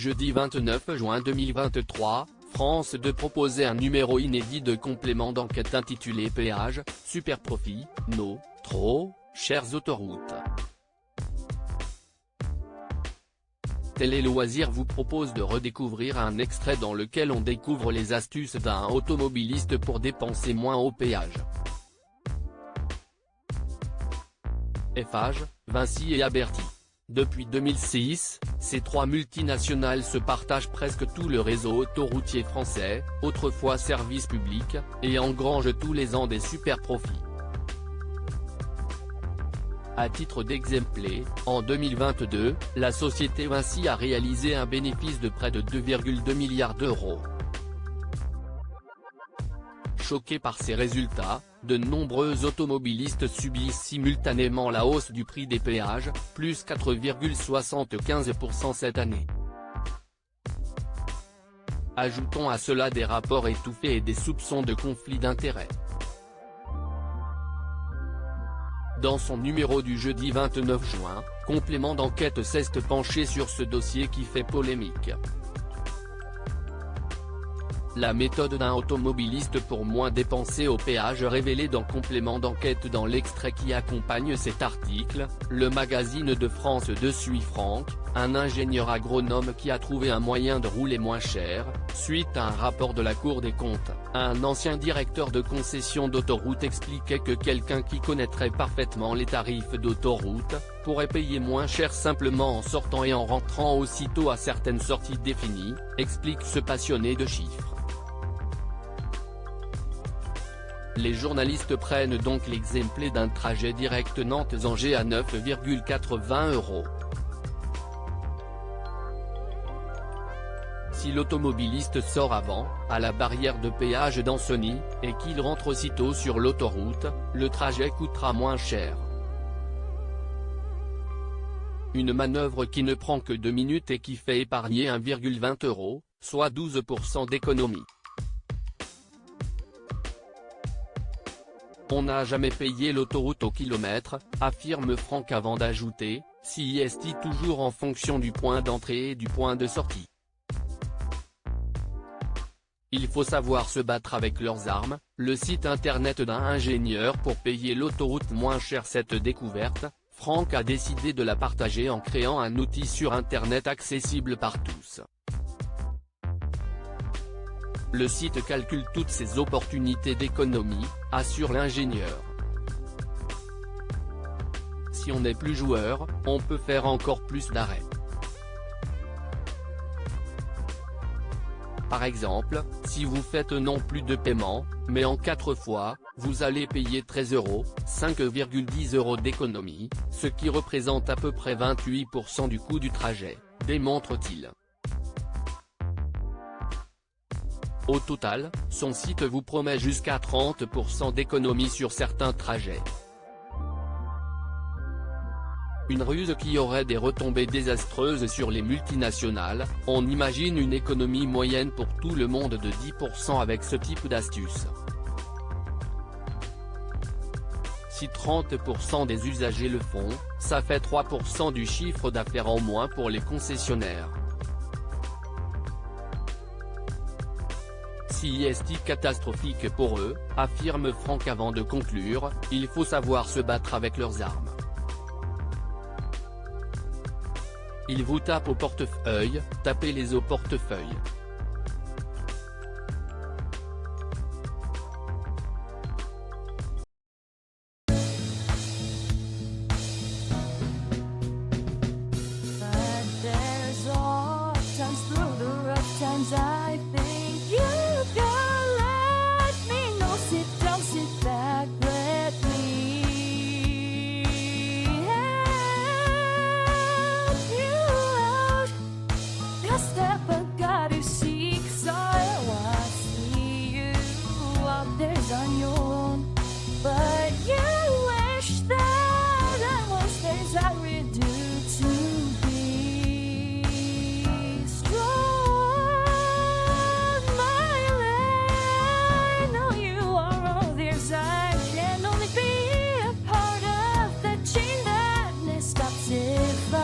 jeudi 29 juin 2023, France 2 proposait un numéro inédit de complément d'enquête intitulé Péage, super profit, no, trop, chères autoroutes. Télé Loisirs vous propose de redécouvrir un extrait dans lequel on découvre les astuces d'un automobiliste pour dépenser moins au péage. Eiffage, Vinci et Abertis. Depuis 2006, ces trois multinationales se partagent presque tout le réseau autoroutier français, autrefois service public, et engrangent tous les ans des super profits. À titre d'exemple, en 2022, la société Vinci a réalisé un bénéfice de près de 2,2 milliards d'euros. Choqués par ces résultats, de nombreux automobilistes subissent simultanément la hausse du prix des péages, plus 4,75% cette année. Ajoutons à cela des rapports étouffés et des soupçons de conflit d'intérêts. Dans son numéro du jeudi 29 juin, Complément d'enquête s'est penché sur ce dossier qui fait polémique. La méthode d'un automobiliste pour moins dépenser au péage révélée dans Complément d'enquête. Dans l'extrait qui accompagne cet article, le magazine de France 2 suit Franck, un ingénieur agronome qui a trouvé un moyen de rouler moins cher, suite à un rapport de la Cour des comptes. Un ancien directeur de concession d'autoroute expliquait que quelqu'un qui connaîtrait parfaitement les tarifs d'autoroute, pourrait payer moins cher simplement en sortant et en rentrant aussitôt à certaines sorties définies, explique ce passionné de chiffres. Les journalistes prennent donc l'exemple d'un trajet direct Nantes-Angers à 9,80 €. Si l'automobiliste sort avant, à la barrière de péage d'Ancenis, et qu'il rentre aussitôt sur l'autoroute, le trajet coûtera moins cher. Une manœuvre qui ne prend que 2 minutes et qui fait épargner 1,20 €, soit 12% d'économie. On n'a jamais payé l'autoroute au kilomètre, affirme Franck avant d'ajouter, si est toujours en fonction du point d'entrée et du point de sortie. Il faut savoir se battre avec leurs armes, le site internet d'un ingénieur pour payer l'autoroute moins cher. Cette découverte, Franck a décidé de la partager en créant un outil sur internet accessible par tous. Le site calcule toutes ces opportunités d'économie, assure l'ingénieur. Si on n'est plus joueur, on peut faire encore plus d'arrêts. Par exemple, si vous faites non plus de paiement, mais en 4 fois, vous allez payer 13 €, 5,10 € d'économie, ce qui représente à peu près 28% du coût du trajet, démontre-t-il. Au total, son site vous promet jusqu'à 30% d'économie sur certains trajets. Une ruse qui aurait des retombées désastreuses sur les multinationales. On imagine une économie moyenne pour tout le monde de 10% avec ce type d'astuce. Si 30% des usagers le font, ça fait 3% du chiffre d'affaires en moins pour les concessionnaires. Si est catastrophique pour eux, affirme Franck avant de conclure, il faut savoir se battre avec leurs armes. Ils vous tapent au portefeuille, tapez-les au portefeuille. If